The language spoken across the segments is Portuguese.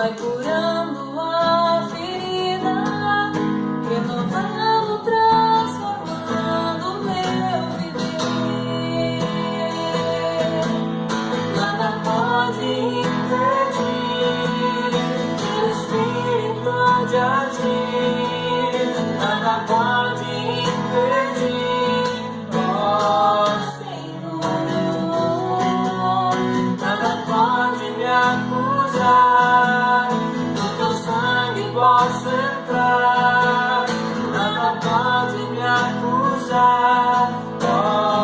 vai curando a ferida, renovando, transformando o meu viver. Nada pode impedir o Espírito de agir. Nada pode impedir, ó Senhor. Nada pode me acusar, no teu sangue posso entrar. Nada pode me acusar, ó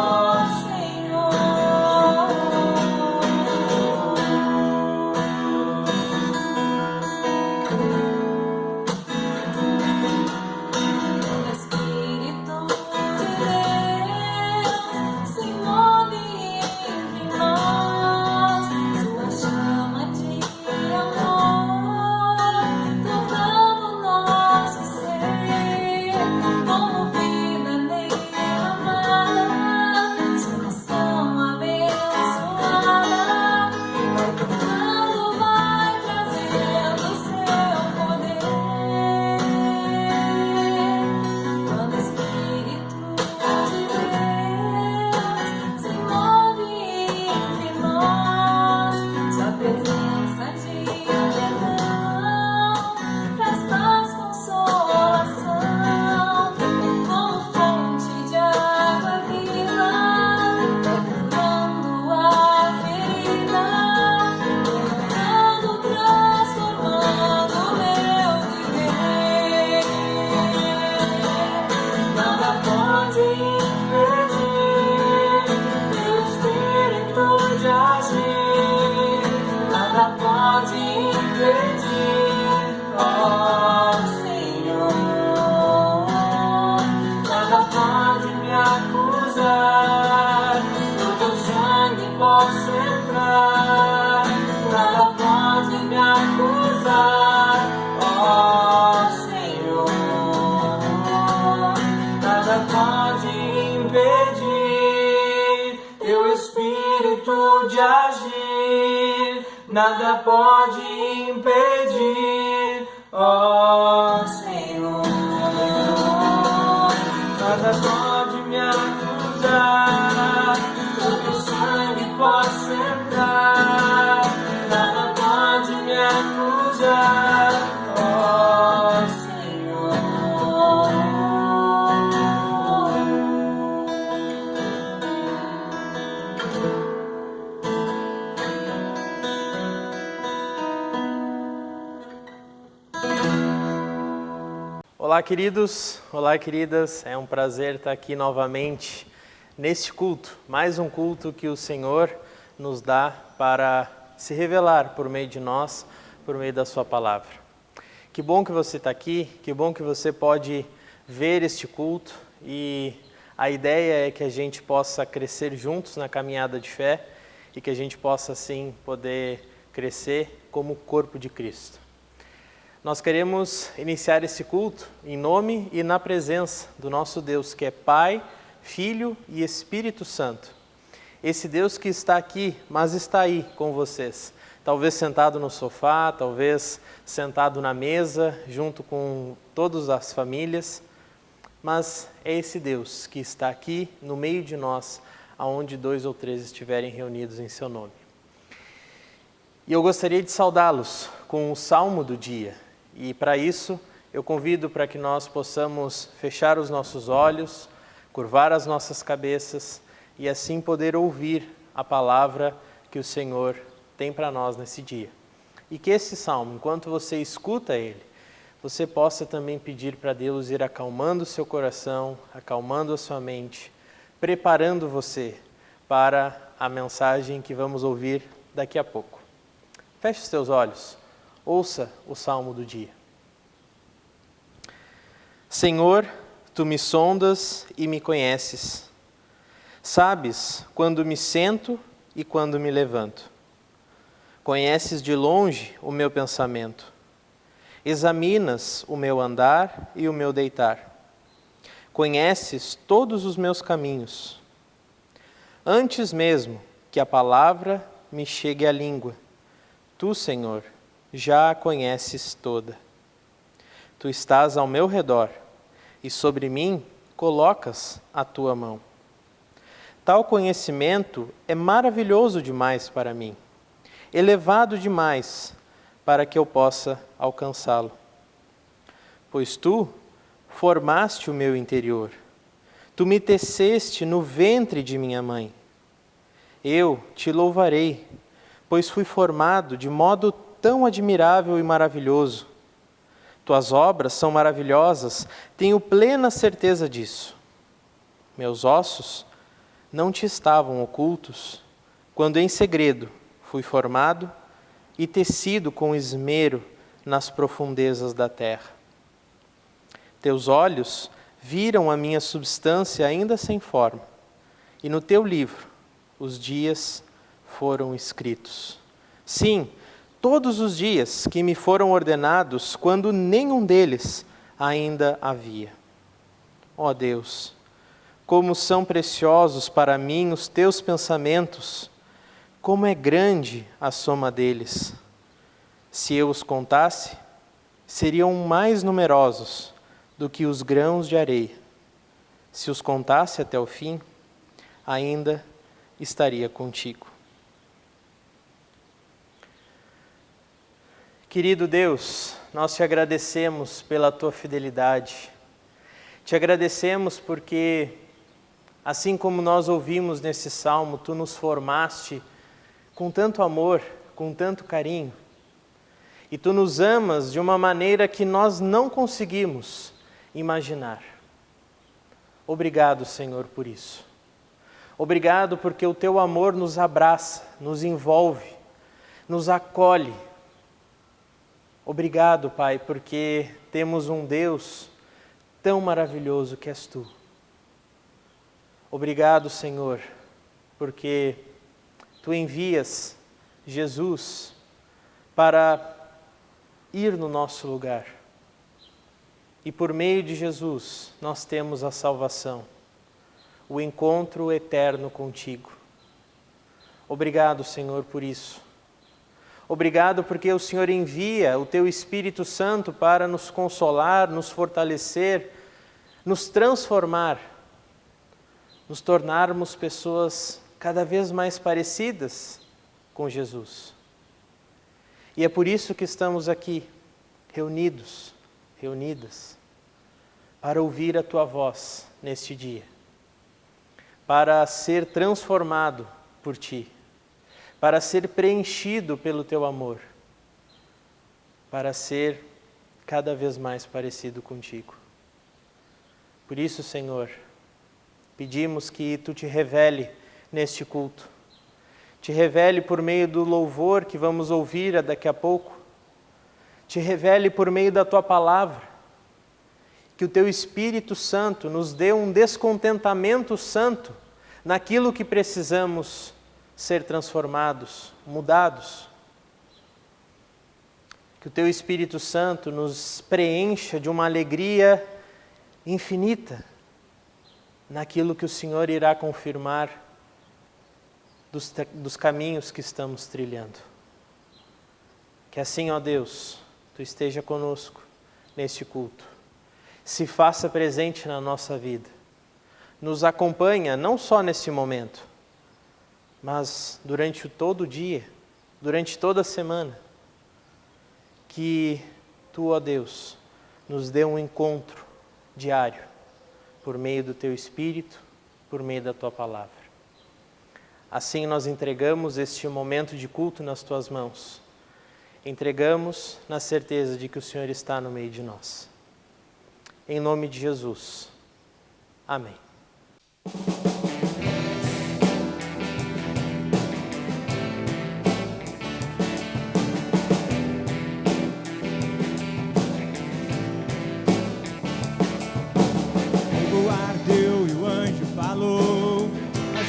posso entrar. Nada pode me acusar, ó Senhor. Nada pode impedir teu Espírito de agir. Nada pode impedir, ó Senhor. Nada pode me acusar, no teu sangue posso entrar. Nada pode me acusar, ó Senhor. Olá, queridos, olá, queridas, é um prazer estar aqui novamente neste culto, mais um culto que o Senhor nos dá para se revelar por meio de nós, por meio da sua palavra. Que bom que você está aqui, que bom que você pode ver este culto e a ideia é que a gente possa crescer juntos na caminhada de fé e que a gente possa, assim, poder crescer como corpo de Cristo. Nós queremos iniciar esse culto em nome e na presença do nosso Deus, que é Pai, Filho e Espírito Santo. Esse Deus que está aqui, mas está aí com vocês. Talvez sentado no sofá, talvez sentado na mesa, junto com todas as famílias. Mas é esse Deus que está aqui no meio de nós, aonde 2 ou 3 estiverem reunidos em seu nome. E eu gostaria de saudá-los com o Salmo do dia. E para isso, eu convido para que nós possamos fechar os nossos olhos, curvar as nossas cabeças e assim poder ouvir a palavra que o Senhor tem para nós nesse dia. E que esse salmo, enquanto você escuta ele, você possa também pedir para Deus ir acalmando o seu coração, acalmando a sua mente, preparando você para a mensagem que vamos ouvir daqui a pouco. Feche os seus olhos, ouça o salmo do dia. Senhor, tu me sondas e me conheces. Sabes quando me sento e quando me levanto. Conheces de longe o meu pensamento. Examinas o meu andar e o meu deitar. Conheces todos os meus caminhos. Antes mesmo que a palavra me chegue à língua, tu, Senhor, já a conheces toda. Tu estás ao meu redor, e sobre mim colocas a tua mão. Tal conhecimento é maravilhoso demais para mim, elevado demais para que eu possa alcançá-lo. Pois tu formaste o meu interior, tu me teceste no ventre de minha mãe. Eu te louvarei, pois fui formado de modo tão admirável e maravilhoso. Tuas obras são maravilhosas, tenho plena certeza disso. Meus ossos não te estavam ocultos, quando em segredo fui formado e tecido com esmero nas profundezas da terra. Teus olhos viram a minha substância ainda sem forma, e no teu livro os dias foram escritos. Sim, todos os dias que me foram ordenados, quando nenhum deles ainda havia. Ó Deus, como são preciosos para mim os teus pensamentos, como é grande a soma deles. Se eu os contasse, seriam mais numerosos do que os grãos de areia. Se os contasse até o fim, ainda estaria contigo. Querido Deus, nós te agradecemos pela tua fidelidade. Te agradecemos porque, assim como nós ouvimos nesse salmo, tu nos formaste com tanto amor, com tanto carinho. E tu nos amas de uma maneira que nós não conseguimos imaginar. Obrigado, Senhor, por isso. Obrigado porque o teu amor nos abraça, nos envolve, nos acolhe. Obrigado, Pai, porque temos um Deus tão maravilhoso que és tu. Obrigado, Senhor, porque tu envias Jesus para ir no nosso lugar. E por meio de Jesus nós temos a salvação, o encontro eterno contigo. Obrigado, Senhor, por isso. Obrigado porque o Senhor envia o teu Espírito Santo para nos consolar, nos fortalecer, nos transformar, nos tornarmos pessoas cada vez mais parecidas com Jesus. E é por isso que estamos aqui, reunidos, reunidas, para ouvir a tua voz neste dia, para ser transformado por ti, para ser preenchido pelo teu amor, para ser cada vez mais parecido contigo. Por isso, Senhor, pedimos que tu te revele neste culto, te revele por meio do louvor que vamos ouvir daqui a pouco, te revele por meio da tua palavra, que o teu Espírito Santo nos dê um descontentamento santo naquilo que precisamos ser transformados, mudados. Que o teu Espírito Santo nos preencha de uma alegria infinita naquilo que o Senhor irá confirmar dos caminhos que estamos trilhando. Que assim, ó Deus, tu esteja conosco neste culto. Se faça presente na nossa vida. Nos acompanha não só nesse momento, mas durante todo o dia, durante toda a semana, que tu, ó Deus, nos dê um encontro diário, por meio do teu Espírito, por meio da tua palavra. Assim nós entregamos este momento de culto nas tuas mãos. Entregamos na certeza de que o Senhor está no meio de nós. Em nome de Jesus. Amém.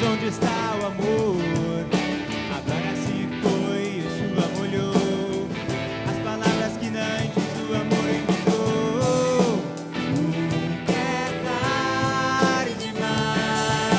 Onde está o amor? Agora se foi, Yeshua molhou as palavras que antes o amor enviou. Tu quer dar demais.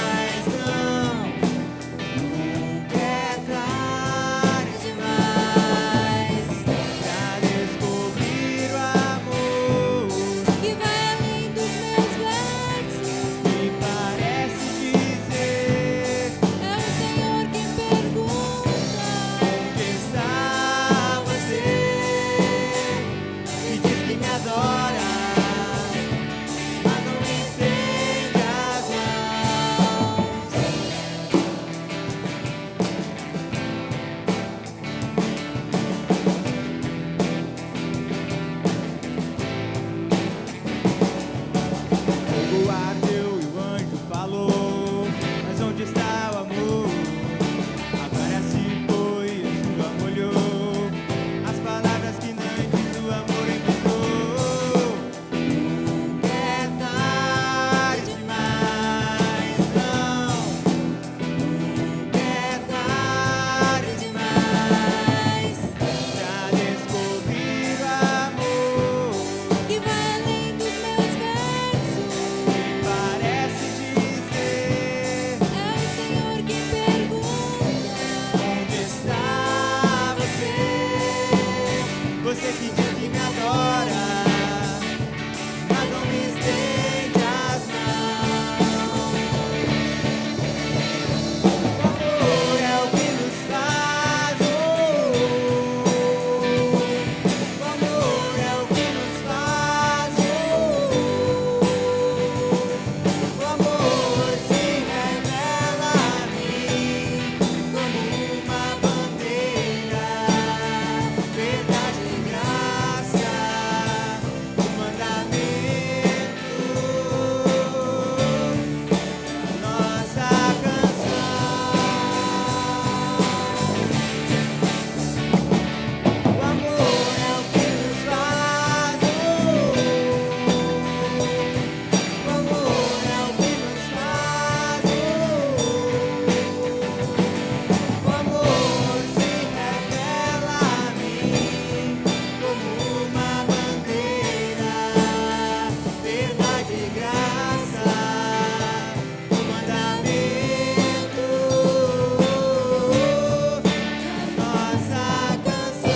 Você que diz que me adora, mas não me estende as mãos. O amor é o que nos faz, o amor é o que nos faz, o amor se revela a mim como uma bandeira, verdade e graça, o mandamento, nossa canção. O amor é o que nos faz, o amor é o que nos faz, o amor se revela a mim como uma bandeira, verdade e graça, o mandamento, nossa canção.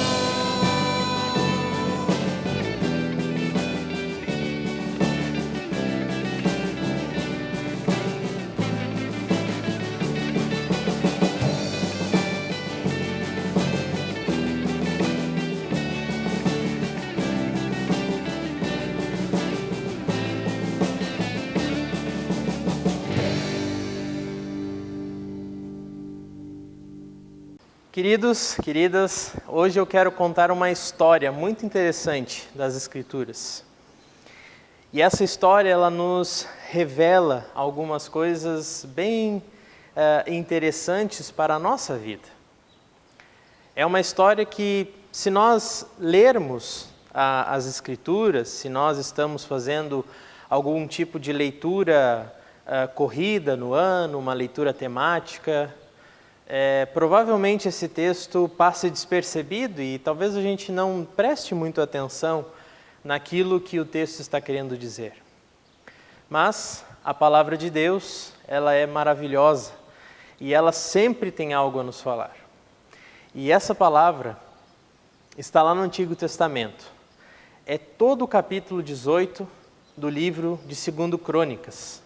Queridos, queridas, hoje eu quero contar uma história muito interessante das Escrituras. E essa história, ela nos revela algumas coisas bem interessantes para a nossa vida. É uma história que, se nós lermos as Escrituras, se nós estamos fazendo algum tipo de leitura corrida no ano, uma leitura temática, provavelmente esse texto passe despercebido e talvez a gente não preste muito atenção naquilo que o texto está querendo dizer. Mas a palavra de Deus, ela é maravilhosa e ela sempre tem algo a nos falar. E essa palavra está lá no Antigo Testamento. É todo o capítulo 18 do livro de 2 Crônicas.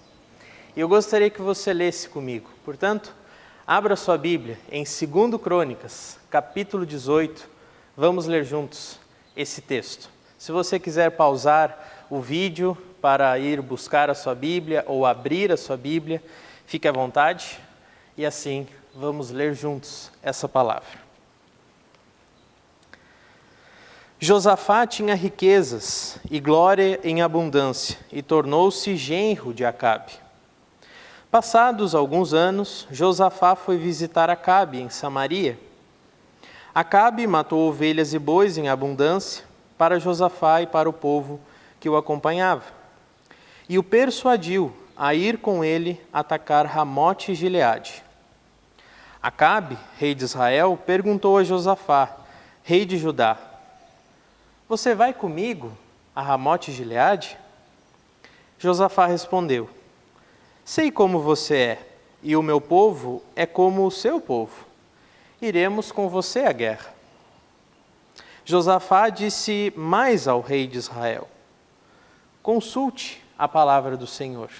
E eu gostaria que você lesse comigo. Portanto, abra sua Bíblia em 2 Crônicas, capítulo 18. Vamos ler juntos esse texto. Se você quiser pausar o vídeo para ir buscar a sua Bíblia ou abrir a sua Bíblia, fique à vontade. E assim, vamos ler juntos essa palavra. Josafá tinha riquezas e glória em abundância e tornou-se genro de Acabe. Passados alguns anos, Josafá foi visitar Acabe em Samaria. Acabe matou ovelhas e bois em abundância para Josafá e para o povo que o acompanhava. E o persuadiu a ir com ele atacar Ramote e Gileade. Acabe, rei de Israel, perguntou a Josafá, rei de Judá: Você vai comigo a Ramote e Gileade? Josafá respondeu: Sei como você é, e o meu povo é como o seu povo. Iremos com você à guerra. Josafá disse mais ao rei de Israel: Consulte a palavra do Senhor.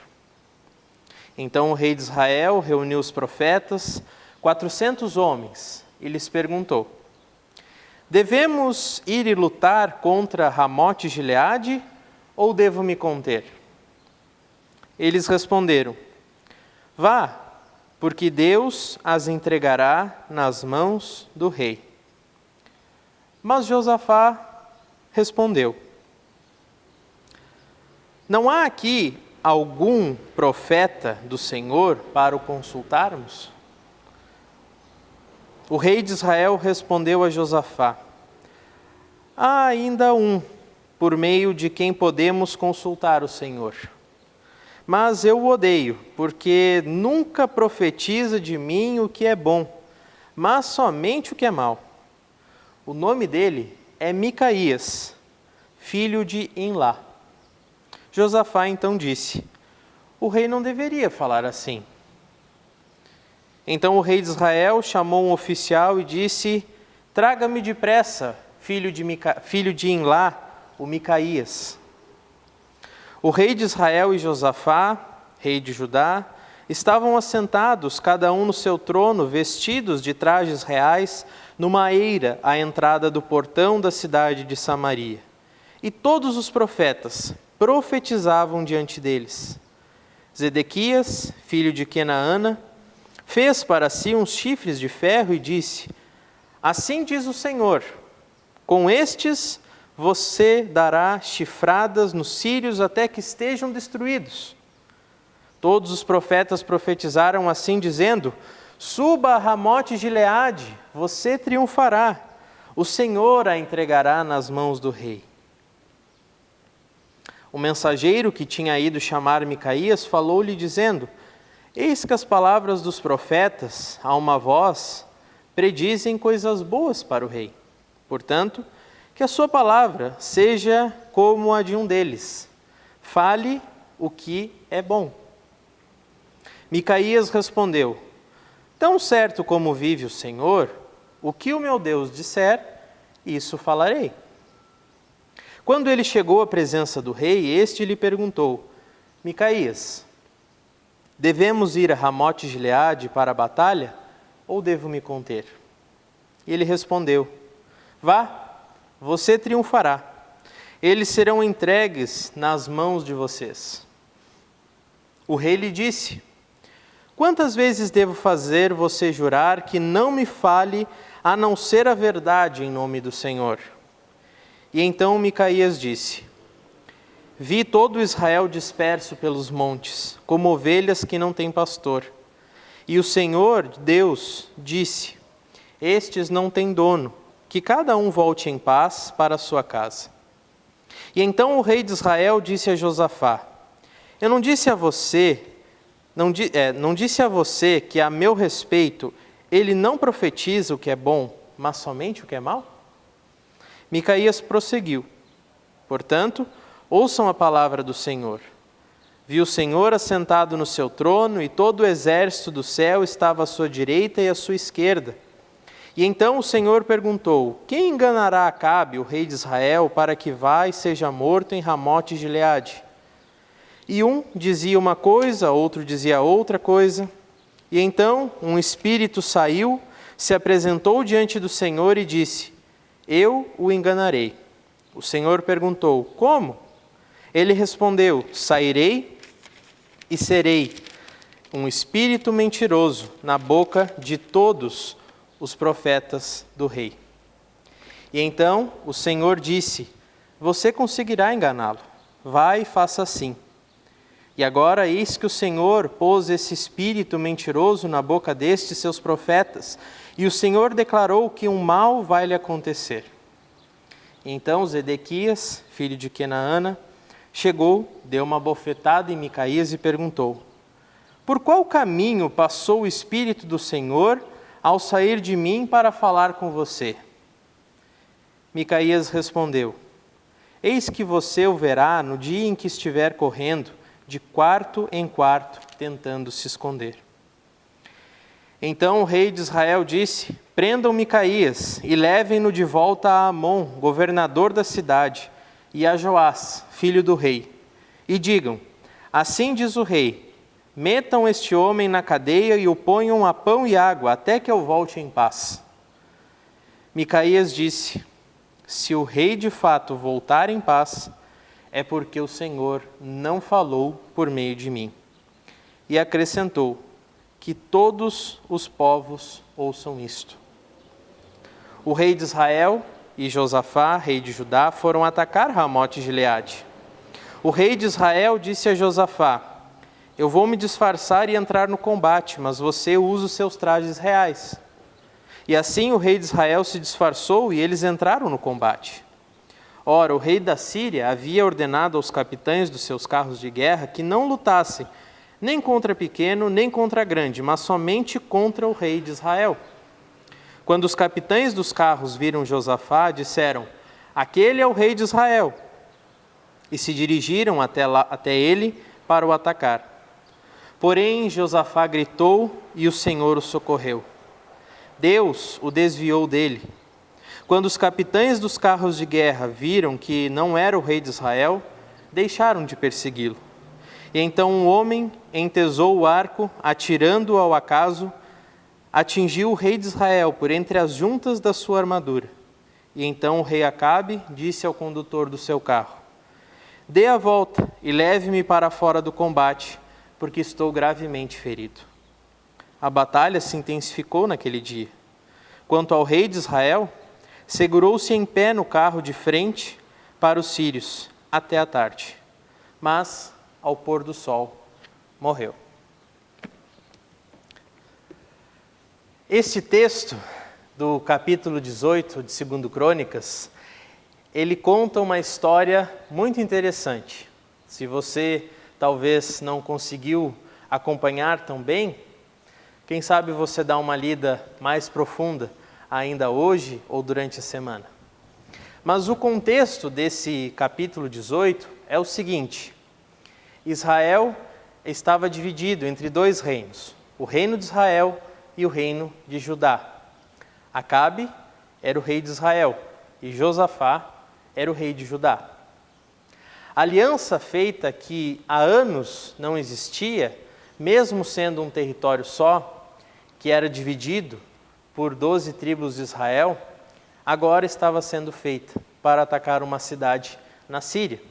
Então o rei de Israel reuniu os profetas, 400 homens, e lhes perguntou: Devemos ir e lutar contra Ramote e Gileade, ou devo me conter? Eles responderam: Vá, porque Deus as entregará nas mãos do rei. Mas Josafá respondeu: Não há aqui algum profeta do Senhor para o consultarmos? O rei de Israel respondeu a Josafá: Há ainda um, por meio de quem podemos consultar o Senhor. Mas eu o odeio, porque nunca profetiza de mim o que é bom, mas somente o que é mau. O nome dele é Micaías, filho de Imlá. Josafá então disse: O rei não deveria falar assim. Então o rei de Israel chamou um oficial e disse: Traga-me depressa filho de Imlá, o Micaías. O rei de Israel e Josafá, rei de Judá, estavam assentados, cada um no seu trono, vestidos de trajes reais, numa eira à entrada do portão da cidade de Samaria. E todos os profetas profetizavam diante deles. Zedequias, filho de Kenaana, fez para si uns chifres de ferro e disse: assim diz o Senhor, com estes você dará chifradas nos sírios até que estejam destruídos. Todos os profetas profetizaram assim, dizendo: suba a Ramote Gileade, você triunfará, o Senhor a entregará nas mãos do rei. O mensageiro que tinha ido chamar Micaías falou-lhe dizendo: eis que as palavras dos profetas, a uma voz, predizem coisas boas para o rei. Portanto, que a sua palavra seja como a de um deles. Fale o que é bom. Micaías respondeu: tão certo como vive o Senhor, o que o meu Deus disser, isso falarei. Quando ele chegou à presença do rei, este lhe perguntou: Micaías, devemos ir a Ramote Gileade para a batalha, ou devo me conter? E ele respondeu: vá, você triunfará. Eles serão entregues nas mãos de vocês. O rei lhe disse: quantas vezes devo fazer você jurar que não me fale a não ser a verdade em nome do Senhor? E então Micaías disse: vi todo Israel disperso pelos montes, como ovelhas que não têm pastor. E o Senhor, Deus, disse: estes não têm dono, que cada um volte em paz para a sua casa. E então o rei de Israel disse a Josafá: eu não disse a você que a meu respeito ele não profetiza o que é bom, mas somente o que é mal? Micaías prosseguiu: portanto, ouçam a palavra do Senhor. Vi o Senhor assentado no seu trono, e todo o exército do céu estava à sua direita e à sua esquerda. E então o Senhor perguntou: quem enganará Acabe, o rei de Israel, para que vá e seja morto em Ramote Gileade? E um dizia uma coisa, outro dizia outra coisa. E então um espírito saiu, se apresentou diante do Senhor e disse: eu o enganarei. O Senhor perguntou: como? Ele respondeu: sairei e serei um espírito mentiroso na boca de todos os profetas do rei. E então o Senhor disse: você conseguirá enganá-lo. Vai e faça assim. E agora eis que o Senhor pôs esse espírito mentiroso na boca destes seus profetas, e o Senhor declarou que um mal vai lhe acontecer. Então Zedequias, filho de Kenaana, chegou, deu uma bofetada em Micaías e perguntou: por qual caminho passou o Espírito do Senhor ao sair de mim para falar com você? Micaías respondeu: eis que você o verá no dia em que estiver correndo de quarto em quarto, tentando se esconder. Então o rei de Israel disse: prendam Micaías e levem-no de volta a Amon, governador da cidade, e a Joás, filho do rei. E digam: assim diz o rei, metam este homem na cadeia e o ponham a pão e água, até que eu volte em paz. Micaías disse: se o rei de fato voltar em paz, é porque o Senhor não falou por meio de mim. E acrescentou: que todos os povos ouçam isto. O rei de Israel e Josafá, rei de Judá, foram atacar Ramote Gileade. O rei de Israel disse a Josafá: eu vou me disfarçar e entrar no combate, mas você usa os seus trajes reais. E assim o rei de Israel se disfarçou e eles entraram no combate. Ora, o rei da Síria havia ordenado aos capitães dos seus carros de guerra que não lutassem, nem contra pequeno, nem contra grande, mas somente contra o rei de Israel. Quando os capitães dos carros viram Josafá, disseram: aquele é o rei de Israel. E se dirigiram até ele para o atacar. Porém, Josafá gritou e o Senhor o socorreu. Deus o desviou dele. Quando os capitães dos carros de guerra viram que não era o rei de Israel, deixaram de persegui-lo. E então um homem entesou o arco, atirando-o ao acaso, atingiu o rei de Israel por entre as juntas da sua armadura. E então o rei Acabe disse ao condutor do seu carro: dê a volta e leve-me para fora do combate, porque estou gravemente ferido. A batalha se intensificou naquele dia. Quanto ao rei de Israel, segurou-se em pé no carro de frente para os sírios até a tarde. Mas, ao pôr do sol, morreu. Este texto do capítulo 18 de 2 Crônicas, ele conta uma história muito interessante. Se você talvez não conseguiu acompanhar tão bem, quem sabe você dá uma lida mais profunda ainda hoje ou durante a semana. Mas o contexto desse capítulo 18 é o seguinte: Israel estava dividido entre dois reinos, o reino de Israel e o reino de Judá. Acabe era o rei de Israel e Josafá era o rei de Judá. A aliança feita que há anos não existia, mesmo sendo um território só, que era dividido por 12 tribos de Israel, agora estava sendo feita para atacar uma cidade na Síria,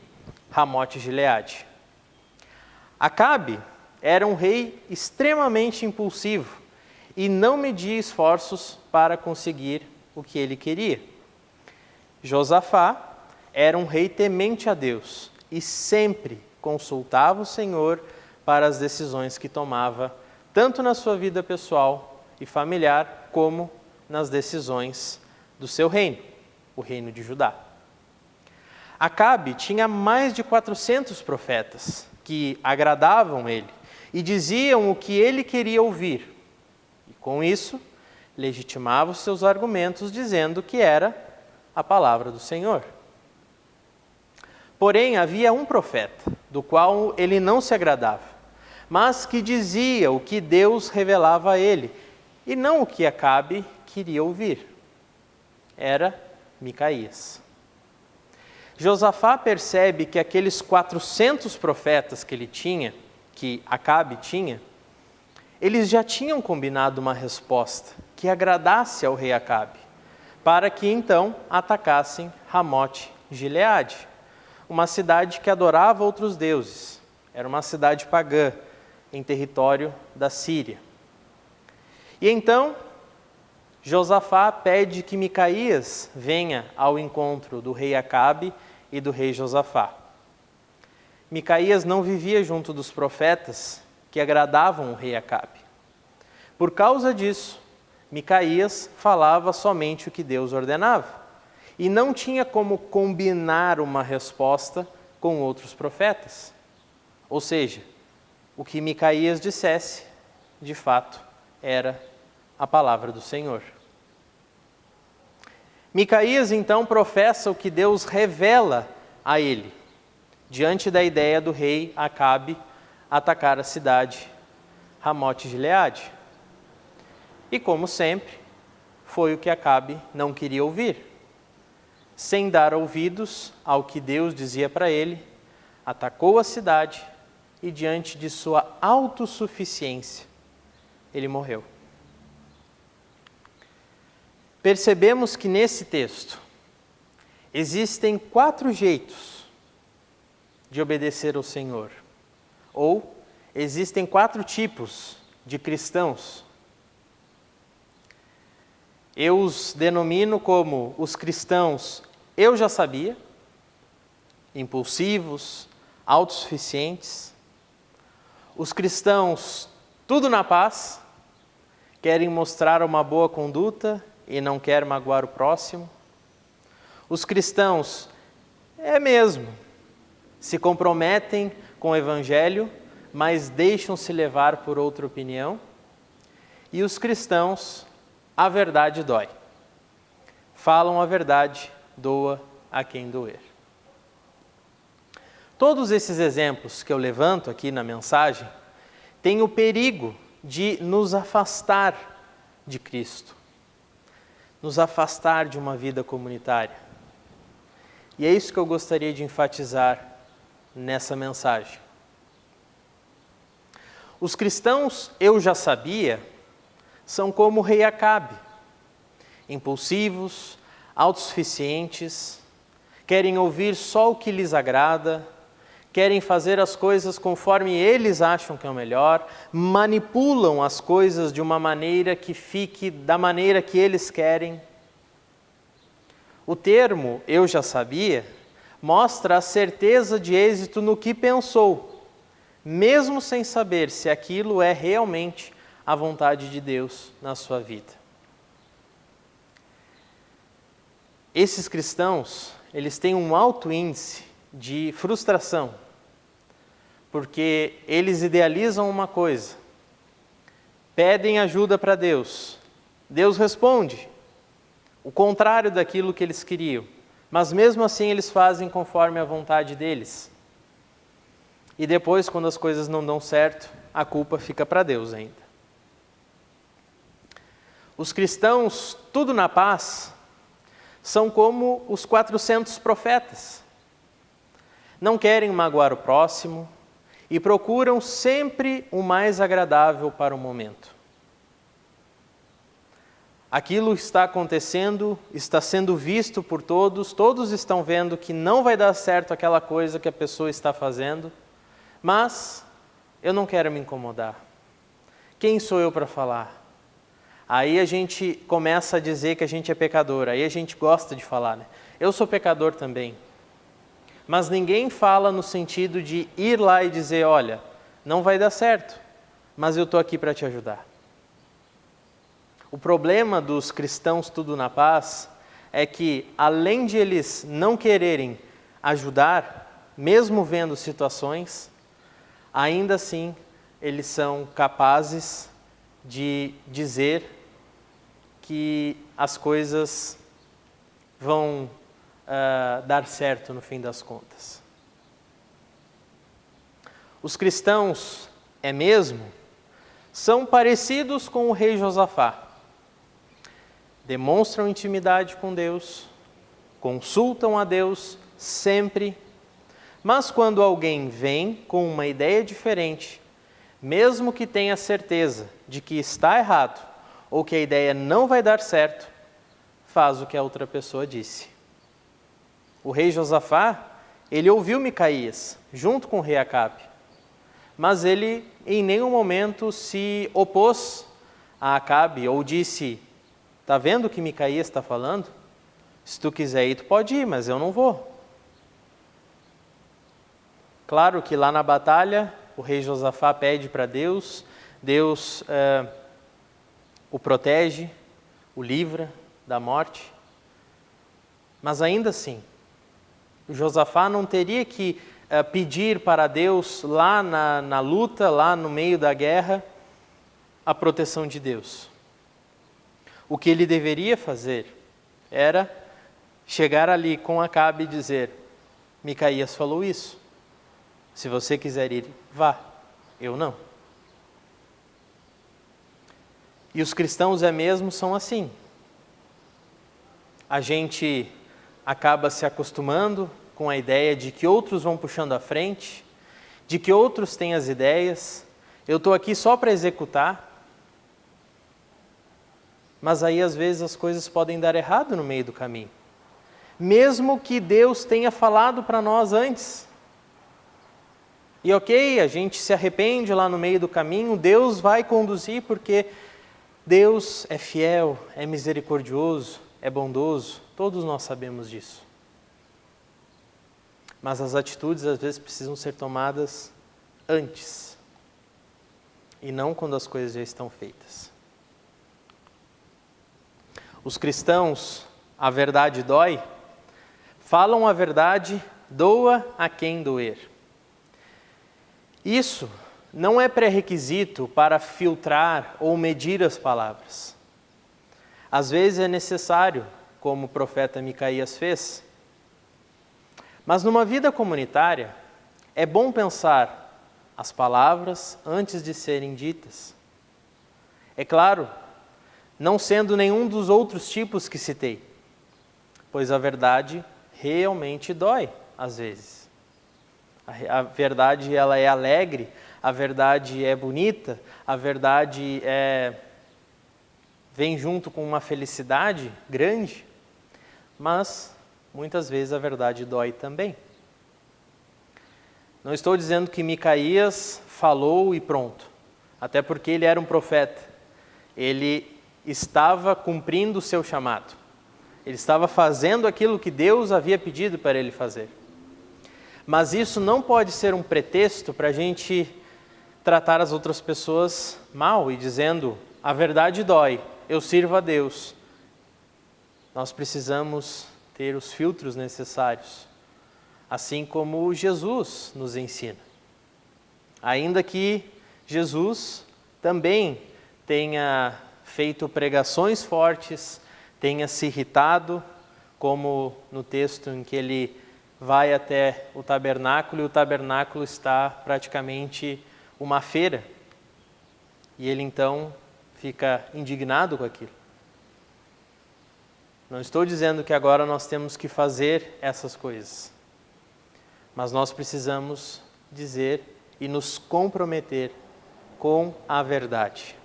Ramote-Gileade. Acabe era um rei extremamente impulsivo e não media esforços para conseguir o que ele queria. Josafá era um rei temente a Deus e sempre consultava o Senhor para as decisões que tomava, tanto na sua vida pessoal e familiar, como nas decisões do seu reino, o reino de Judá. Acabe tinha mais de 400 profetas que agradavam ele e diziam o que ele queria ouvir. E com isso, legitimava os seus argumentos dizendo que era a palavra do Senhor. Porém, havia um profeta, do qual ele não se agradava, mas que dizia o que Deus revelava a ele, e não o que Acabe queria ouvir. Era Micaías. Josafá percebe que aqueles 400 profetas que ele tinha, que Acabe tinha, eles já tinham combinado uma resposta que agradasse ao rei Acabe, para que então atacassem Ramote-Gileade, uma cidade que adorava outros deuses. Era uma cidade pagã em território da Síria. E então, Josafá pede que Micaías venha ao encontro do rei Acabe e do rei Josafá. Micaías não vivia junto dos profetas que agradavam o rei Acabe. Por causa disso, Micaías falava somente o que Deus ordenava e não tinha como combinar uma resposta com outros profetas. Ou seja, o que Micaías dissesse, de fato, era a palavra do Senhor. Micaías então professa o que Deus revela a ele, diante da ideia do rei Acabe atacar a cidade Ramote-Gileade. E como sempre, foi o que Acabe não queria ouvir. Sem dar ouvidos ao que Deus dizia para ele, atacou a cidade e, diante de sua autossuficiência, ele morreu. Percebemos que nesse texto existem 4 jeitos de obedecer ao Senhor, ou existem 4 tipos de cristãos. Eu os denomino como os cristãos eu já sabia, impulsivos, autossuficientes. Os cristãos tudo na paz, querem mostrar uma boa conduta e não querem magoar o próximo. Os cristãos, se comprometem com o Evangelho, mas deixam-se levar por outra opinião. E os cristãos, a verdade dói. Falam a verdade, doa a quem doer. Todos esses exemplos que eu levanto aqui na mensagem têm o perigo de nos afastar de Cristo. nos afastar de uma vida comunitária. E é isso que eu gostaria de enfatizar nessa mensagem. Os cristãos, eu já sabia, são como o rei Acabe, impulsivos, autossuficientes, querem ouvir só o que lhes agrada, querem fazer as coisas conforme eles acham que é o melhor, manipulam as coisas de uma maneira que fique da maneira que eles querem. O termo "eu já sabia" mostra a certeza de êxito no que pensou, mesmo sem saber se aquilo é realmente a vontade de Deus na sua vida. Esses cristãos, eles têm um alto índice de frustração, porque eles idealizam uma coisa, pedem ajuda para Deus, Deus responde o contrário daquilo que eles queriam, mas mesmo assim eles fazem conforme a vontade deles. E depois, quando as coisas não dão certo, a culpa fica para Deus ainda. Os cristãos, tudo na paz, são como os 400 profetas. Não querem magoar o próximo e procuram sempre o mais agradável para o momento. Aquilo está acontecendo, está sendo visto por todos, todos estão vendo que não vai dar certo aquela coisa que a pessoa está fazendo, mas eu não quero me incomodar. Quem sou eu para falar? Aí a gente começa a dizer que a gente é pecador, aí a gente gosta de falar, né? Eu sou pecador também. Mas ninguém fala no sentido de ir lá e dizer, olha, não vai dar certo, mas eu estou aqui para te ajudar. O problema dos cristãos tudo na paz é que, além de eles não quererem ajudar, mesmo vendo situações, ainda assim eles são capazes de dizer que as coisas vão dar certo no fim das contas. Os cristãos, são parecidos com o rei Josafá. Demonstram intimidade com Deus, consultam a Deus sempre, mas quando alguém vem com uma ideia diferente, mesmo que tenha certeza de que está errado ou que a ideia não vai dar certo, faz o que a outra pessoa disse. O rei Josafá, ele ouviu Micaías, junto com o rei Acabe, mas ele em nenhum momento se opôs a Acabe ou disse, está vendo o que Micaías está falando? Se tu quiser ir, tu pode ir, mas eu não vou. Claro que lá na batalha, o rei Josafá pede para Deus, Deus o protege, o livra da morte. Mas ainda assim, o Josafá não teria que pedir para Deus, lá na luta, lá no meio da guerra, a proteção de Deus. O que ele deveria fazer era chegar ali com Acabe e dizer, Micaías falou isso, se você quiser ir, vá, eu não. E os cristãos são assim. A gente acaba se acostumando com a ideia de que outros vão puxando à frente, de que outros têm as ideias, eu estou aqui só para executar, mas aí às vezes as coisas podem dar errado no meio do caminho, mesmo que Deus tenha falado para nós antes. E ok, a gente se arrepende lá no meio do caminho, Deus vai conduzir porque Deus é fiel, é misericordioso, é bondoso, todos nós sabemos disso. Mas as atitudes às vezes precisam ser tomadas antes, e não quando as coisas já estão feitas. Os cristãos, a verdade dói, falam a verdade, doa a quem doer. Isso não é pré-requisito para filtrar ou medir as palavras. Às vezes é necessário, como o profeta Micaías fez. Mas numa vida comunitária, é bom pensar as palavras antes de serem ditas. É claro, não sendo nenhum dos outros tipos que citei, pois a verdade realmente dói às vezes. A verdade ela é alegre, a verdade é bonita, a verdade vem junto com uma felicidade grande, mas muitas vezes a verdade dói também. Não estou dizendo que Micaías falou e pronto, até porque ele era um profeta. Ele estava cumprindo o seu chamado. Ele estava fazendo aquilo que Deus havia pedido para ele fazer. Mas isso não pode ser um pretexto para a gente tratar as outras pessoas mal e dizendo, a verdade dói, eu sirvo a Deus. Nós precisamos ter os filtros necessários, assim como Jesus nos ensina. Ainda que Jesus também tenha feito pregações fortes, tenha se irritado, como no texto em que ele vai até o tabernáculo, e o tabernáculo está praticamente uma feira. E ele então fica indignado com aquilo. Não estou dizendo que agora nós temos que fazer essas coisas, mas nós precisamos dizer e nos comprometer com a verdade.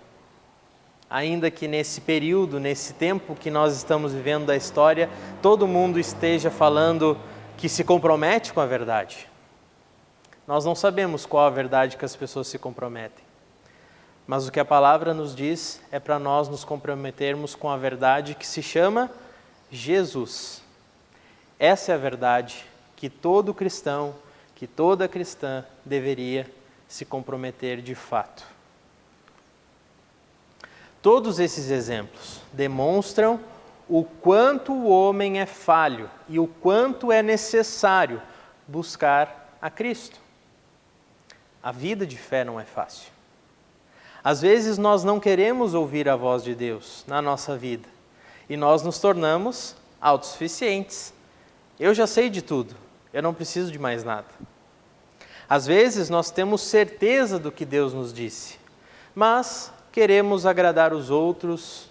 Ainda que nesse período, nesse tempo que nós estamos vivendo da história, todo mundo esteja falando que se compromete com a verdade. Nós não sabemos qual a verdade que as pessoas se comprometem. Mas o que a palavra nos diz é para nós nos comprometermos com a verdade que se chama Jesus. Essa é a verdade que todo cristão, que toda cristã deveria se comprometer de fato. Todos esses exemplos demonstram o quanto o homem é falho e o quanto é necessário buscar a Cristo. A vida de fé não é fácil. Às vezes nós não queremos ouvir a voz de Deus na nossa vida e nós nos tornamos autossuficientes. Eu já sei de tudo, eu não preciso de mais nada. Às vezes nós temos certeza do que Deus nos disse, mas queremos agradar os outros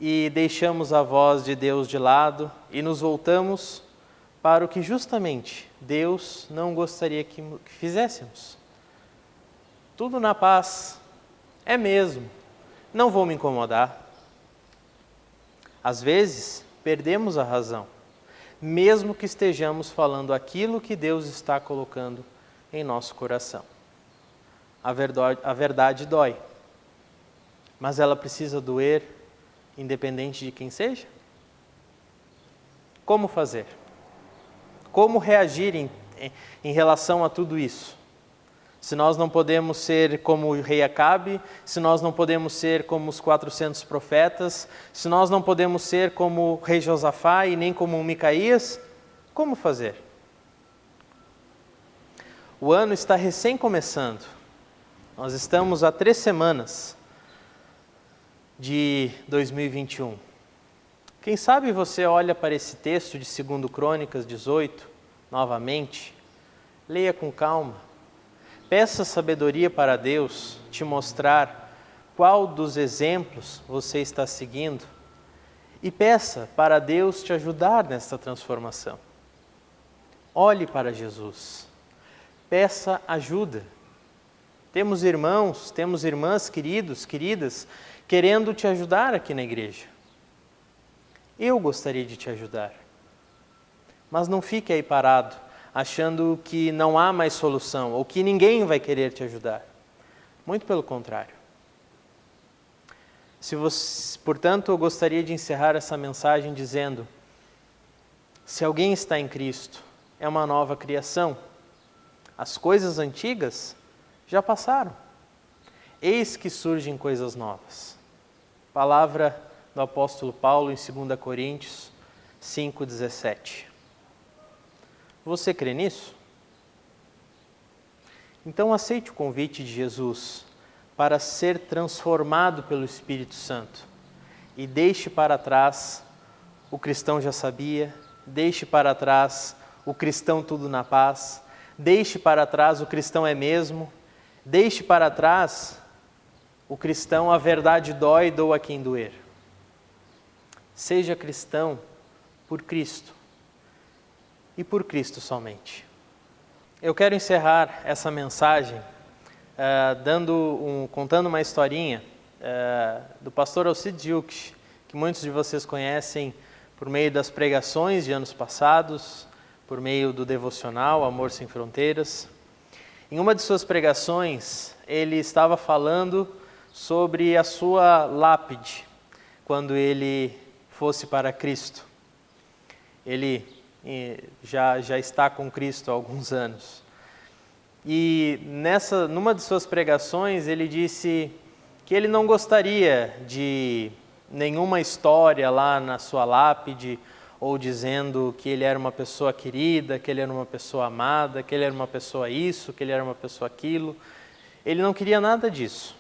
e deixamos a voz de Deus de lado e nos voltamos para o que justamente Deus não gostaria que fizéssemos. Tudo na paz, é mesmo, não vou me incomodar. Às vezes, perdemos a razão, mesmo que estejamos falando aquilo que Deus está colocando em nosso coração. A verdade dói, mas ela precisa doer independente de quem seja? Como fazer? Como reagir em relação a tudo isso? Se nós não podemos ser como o rei Acabe, se nós não podemos ser como os 400 profetas, se nós não podemos ser como o rei Josafá e nem como o Micaías, como fazer? O ano está recém começando. Nós estamos há 3 semanas de 2021. Quem sabe você olha para esse texto de 2 Crônicas 18, novamente, leia com calma, peça sabedoria para Deus te mostrar qual dos exemplos você está seguindo e peça para Deus te ajudar nessa transformação. Olhe para Jesus, peça ajuda. Temos irmãos, temos irmãs queridos, queridas, querendo te ajudar aqui na igreja. Eu gostaria de te ajudar. Mas não fique aí parado, achando que não há mais solução, ou que ninguém vai querer te ajudar. Muito pelo contrário. Portanto, eu gostaria de encerrar essa mensagem dizendo, se alguém está em Cristo, é uma nova criação. As coisas antigas já passaram. Eis que surgem coisas novas. Palavra do apóstolo Paulo em 2 Coríntios 5,17. Você crê nisso? Então aceite o convite de Jesus para ser transformado pelo Espírito Santo e deixe para trás o cristão já sabia, deixe para trás o cristão tudo na paz, deixe para trás o cristão é mesmo, deixe para trás o cristão a verdade dói, doa quem doer. Seja cristão por Cristo e por Cristo somente. Eu quero encerrar essa mensagem contando uma historinha do pastor Alcides Yucksch, que muitos de vocês conhecem por meio das pregações de anos passados, por meio do devocional Amor Sem Fronteiras. Em uma de suas pregações, ele estava falando sobre a sua lápide, quando ele fosse para Cristo. Ele já está com Cristo há alguns anos. E numa de suas pregações, ele disse que ele não gostaria de nenhuma história lá na sua lápide, ou dizendo que ele era uma pessoa querida, que ele era uma pessoa amada, que ele era uma pessoa isso, que ele era uma pessoa aquilo. Ele não queria nada disso.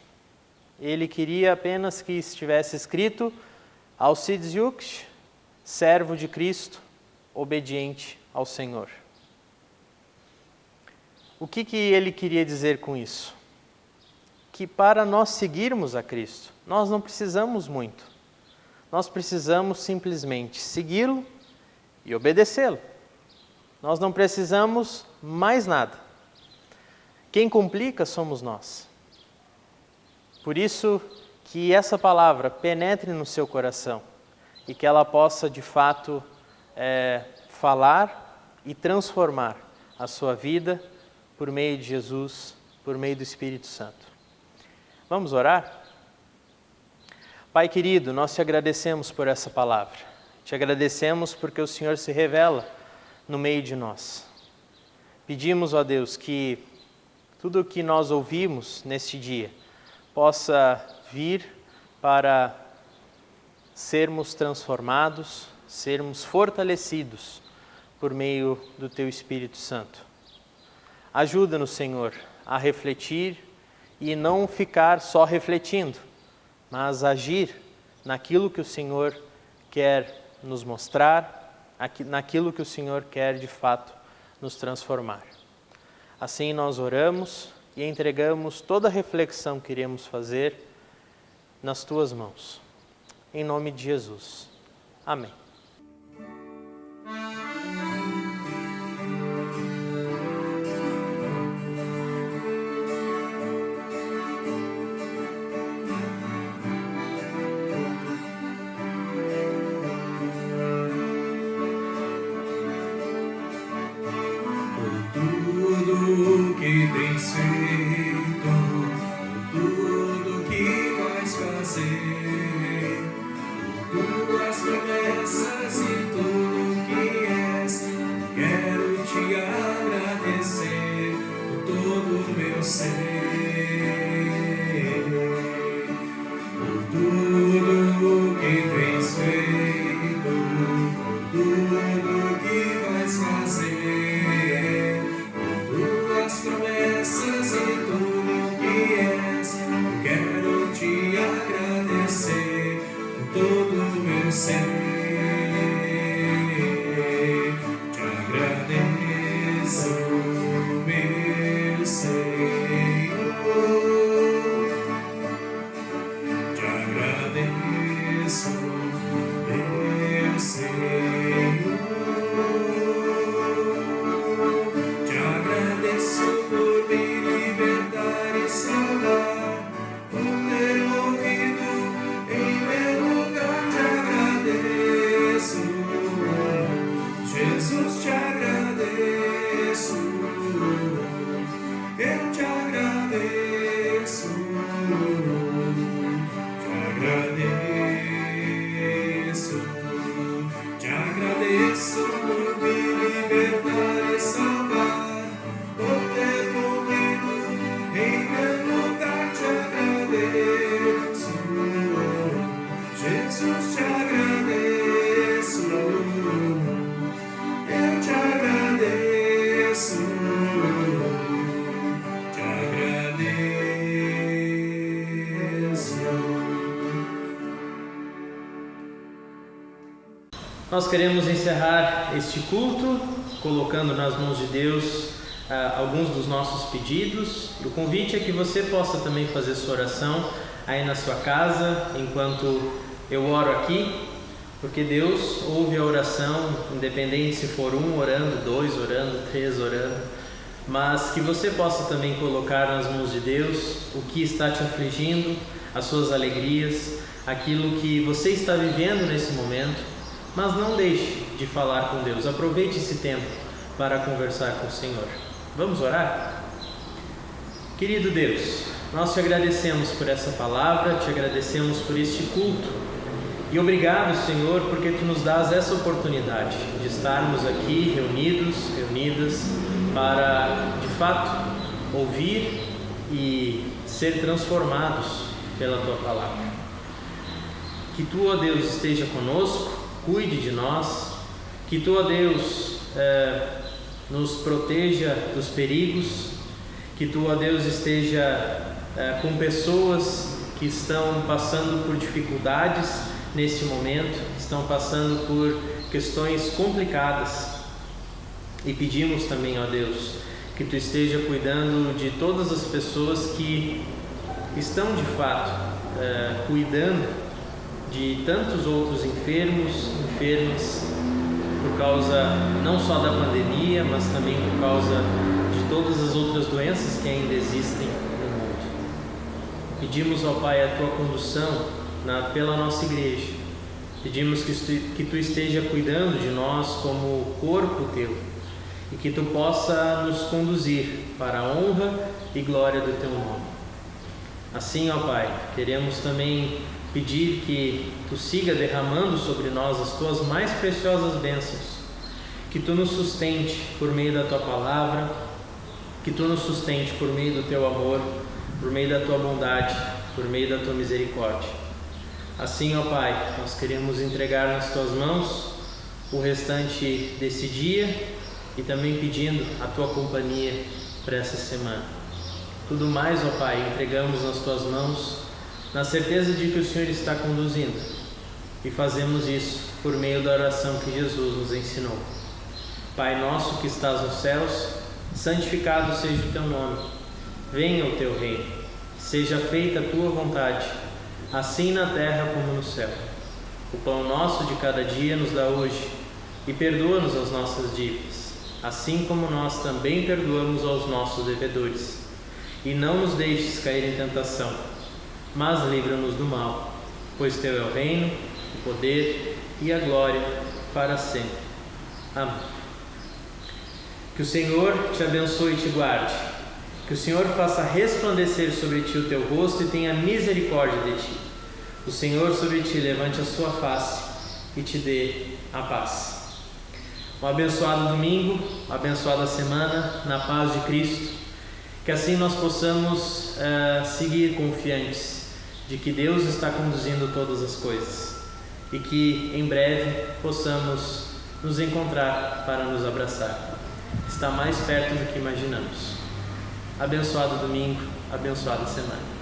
Ele queria apenas que estivesse escrito Alcides Yucksch, servo de Cristo, obediente ao Senhor. O que ele queria dizer com isso? Que para nós seguirmos a Cristo, nós não precisamos muito. Nós precisamos simplesmente segui-lo e obedecê-lo. Nós não precisamos mais nada. Quem complica somos nós. Por isso que essa palavra penetre no seu coração e que ela possa de fato falar e transformar a sua vida por meio de Jesus, por meio do Espírito Santo. Vamos orar? Pai querido, nós te agradecemos por essa palavra. Te agradecemos porque o Senhor se revela no meio de nós. Pedimos, ó Deus, que tudo o que nós ouvimos neste dia possa vir para sermos transformados, sermos fortalecidos por meio do Teu Espírito Santo. Ajuda-nos, Senhor, a refletir e não ficar só refletindo, mas agir naquilo que o Senhor quer nos mostrar, naquilo que o Senhor quer de fato nos transformar. Assim nós oramos e entregamos toda a reflexão que iremos fazer nas Tuas mãos. Em nome de Jesus. Amém. Tudo que tens feito, por tudo que vais fazer, por tuas promessas e tudo que és, quero te agradecer por todo o meu ser, por tudo que tens feito, por tudo que vais fazer. Promessas e tudo que és, eu quero te agradecer por todo o meu ser. Te agradeço, meu Senhor. Te agradeço, meu Senhor. Te agradeço por me libertar e salvar, por ter morrido em meu lugar. Te agradeço, Jesus, te agradeço, eu te agradeço, te agradeço por me libertar e salvar, por ter morrido em meu lugar. Te agradeço, Jesus, te agradeço, eu te agradeço, te agradeço. Nós queremos encerrar este culto colocando nas mãos de Deus alguns dos nossos pedidos. E o convite é que você possa também fazer sua oração aí na sua casa, enquanto eu oro aqui. Porque Deus ouve a oração, independente se for um orando, dois orando, três orando, mas que você possa também colocar nas mãos de Deus o que está te afligindo, as suas alegrias, aquilo que você está vivendo nesse momento, mas não deixe de falar com Deus. Aproveite esse tempo para conversar com o Senhor. Vamos orar? Querido Deus, nós te agradecemos por essa palavra, te agradecemos por este culto e obrigado, Senhor, porque Tu nos dás essa oportunidade de estarmos aqui reunidas para, de fato, ouvir e ser transformados pela Tua palavra. Que Tu, ó Deus, esteja conosco, cuide de nós, que Tu, ó Deus, nos proteja dos perigos, que Tu, ó Deus, esteja com pessoas que estão passando por dificuldades nesse momento, estão passando por questões complicadas, e pedimos também, ó Deus, que Tu esteja cuidando de todas as pessoas que estão de fato cuidando de tantos outros enfermos, enfermas, por causa não só da pandemia, mas também por causa de todas as outras doenças que ainda existem no mundo. Pedimos ao Pai a Tua condução pela nossa igreja. Pedimos que Tu esteja cuidando de nós como corpo Teu e que Tu possa nos conduzir para a honra e glória do Teu nome. Assim, ó Pai, queremos também pedir que Tu siga derramando sobre nós as Tuas mais preciosas bênçãos, que Tu nos sustente por meio da Tua palavra, que Tu nos sustente por meio do Teu amor, por meio da Tua bondade, por meio da Tua misericórdia. Assim, ó Pai, nós queremos entregar nas Tuas mãos o restante desse dia e também pedindo a Tua companhia para essa semana. Tudo mais, ó Pai, entregamos nas Tuas mãos, na certeza de que o Senhor está conduzindo, e fazemos isso por meio da oração que Jesus nos ensinou. Pai nosso que estás nos céus, santificado seja o Teu nome. Venha o Teu reino. Seja feita a Tua vontade, assim na terra como no céu. O pão nosso de cada dia nos dá hoje, e perdoa-nos as nossas dívidas, assim como nós também perdoamos aos nossos devedores. E não nos deixes cair em tentação, mas livra-nos do mal, pois Teu é o reino, o poder e a glória para sempre. Amém. Que o Senhor te abençoe e te guarde. Que o Senhor faça resplandecer sobre ti o Teu rosto e tenha misericórdia de ti. O Senhor sobre ti levante a sua face e te dê a paz. Um abençoado domingo, uma abençoada semana na paz de Cristo. Que assim nós possamos seguir confiantes de que Deus está conduzindo todas as coisas e que em breve possamos nos encontrar para nos abraçar. Está mais perto do que imaginamos. Abençoado domingo, abençoada semana.